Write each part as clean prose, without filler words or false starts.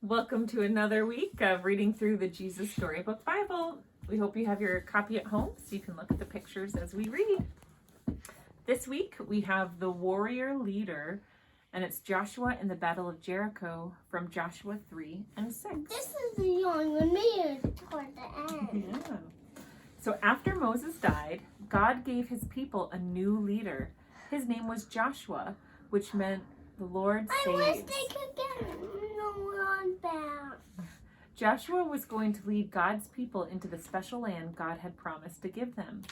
Welcome to another week of reading through the Jesus Storybook Bible. We hope you have your copy at home so you can look at the pictures as we read. This week we have the warrior leader, and it's Joshua in the Battle of Jericho from Joshua 3 and 6. This is the one we made toward the end. Yeah. So after Moses died, God gave his people a new leader. His name was Joshua, which meant the Lord saves. I wish they could get Noah back. Joshua was going to lead God's people into the special land God had promised to give them.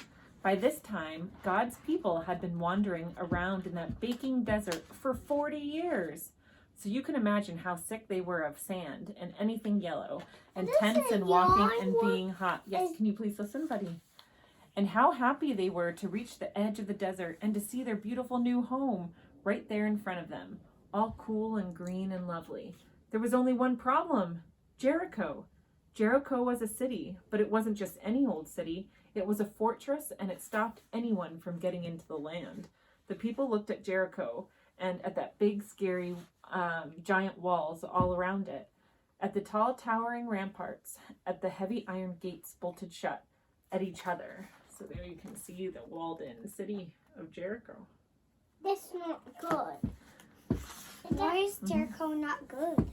By this time, God's people had been wandering around in that baking desert for 40 years. So you can imagine how sick they were of sand and anything yellow, and tents and walking and being hot. Yes, can you please listen, buddy? And how happy they were to reach the edge of the desert and to see their beautiful new home right there in front of them, all cool and green and lovely. There was only one problem: Jericho. Jericho was a city, but it wasn't just any old city. It was a fortress, and it stopped anyone from getting into the land. The people looked at Jericho and at that big, scary, giant walls all around it, at the tall, towering ramparts, at the heavy iron gates bolted shut, at each other. So there you can see the walled-in city of Jericho. That's not good. Why is Jericho not good?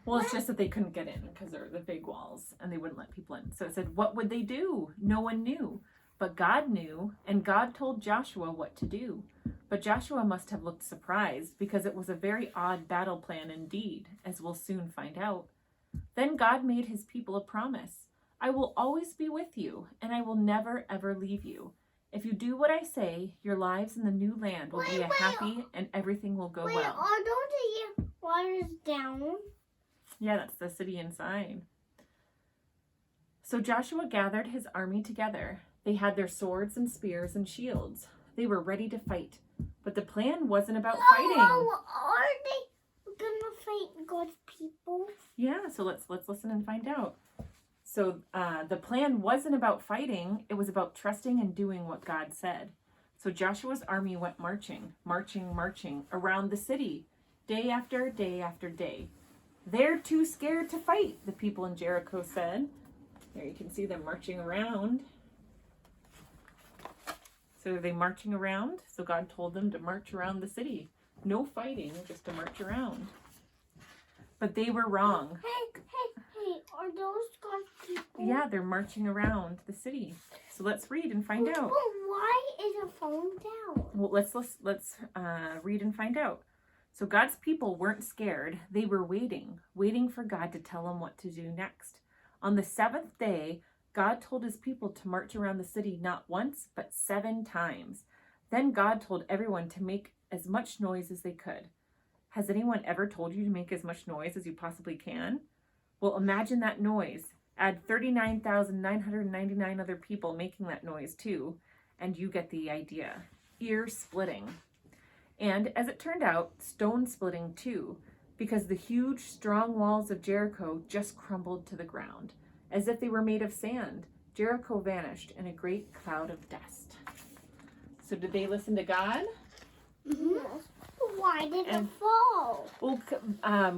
Well, it's just that they couldn't get in because they're the big walls and they wouldn't let people in. So it said, what would they do? No one knew. But God knew, and God told Joshua what to do. But Joshua must have looked surprised because it was a very odd battle plan indeed, as we'll soon find out. Then God made his people a promise. I will always be with you, and I will never, ever leave you. If you do what I say, your lives in the new land will be happy and everything will go well. Are those the waters down? Yeah, that's the city inside. So Joshua gathered his army together. They had their swords and spears and shields. They were ready to fight. But the plan wasn't about fighting. Oh, are they gonna fight God's people? Yeah, so let's listen and find out. So the plan wasn't about fighting. It was about trusting and doing what God said. So Joshua's army went marching around the city, day after day after day. They're too scared to fight, the people in Jericho said. There you can see them marching around. So are they marching around? So God told them to march around the city. No fighting, just to march around. But they were wrong. Hey, are those God's people? Yeah, they're marching around the city. So let's read and find out. But why is a phone down? Well, let's read and find out. So God's people weren't scared. They were waiting for God to tell them what to do next. On the seventh day, God told his people to march around the city not once, but 7 times. Then God told everyone to make as much noise as they could. Has anyone ever told you to make as much noise as you possibly can? Well, imagine that noise. Add 39,999 other people making that noise too, and you get the idea. Ear splitting. And as it turned out, stone splitting too, because the huge, strong walls of Jericho just crumbled to the ground. As if they were made of sand, Jericho vanished in a great cloud of dust. So did they listen to God? Mm-hmm. Why did it fall? Well,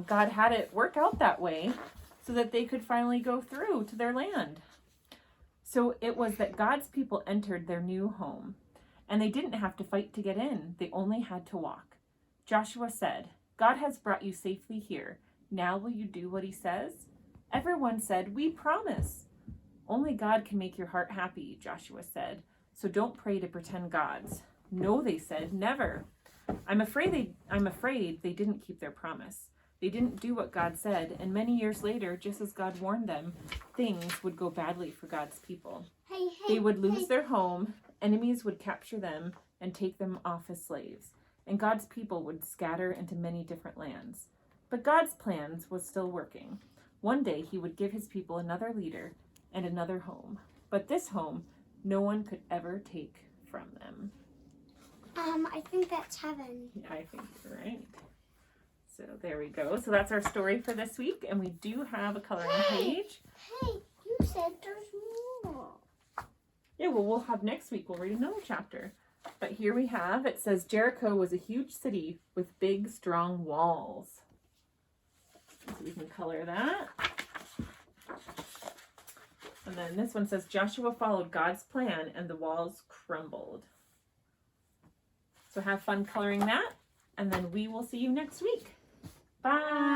God had it work out that way so that they could finally go through to their land. So it was that God's people entered their new home, and they didn't have to fight to get in. They only had to walk. Joshua said, God has brought you safely here. Now will you do what he says? Everyone said, we promise. Only God can make your heart happy, Joshua said. So don't pray to pretend gods. No, they said, never. I'm afraid they didn't keep their promise. They didn't do what God said, and many years later, just as God warned them, things would go badly for God's people. They would lose their home, enemies would capture them and take them off as slaves, and God's people would scatter into many different lands. But God's plans was still working. One day he would give his people another leader and another home. But this home, no one could ever take from them. I think that's heaven. Yeah, I think you're right. So there we go. So that's our story for this week. And we do have a coloring page. Hey, you said there's more. Yeah, well, we'll have next week. We'll read another chapter. But here we have, it says Jericho was a huge city with big, strong walls. So we can color that. And then this one says, Joshua followed God's plan and the walls crumbled. So have fun coloring that, and then we will see you next week. Bye.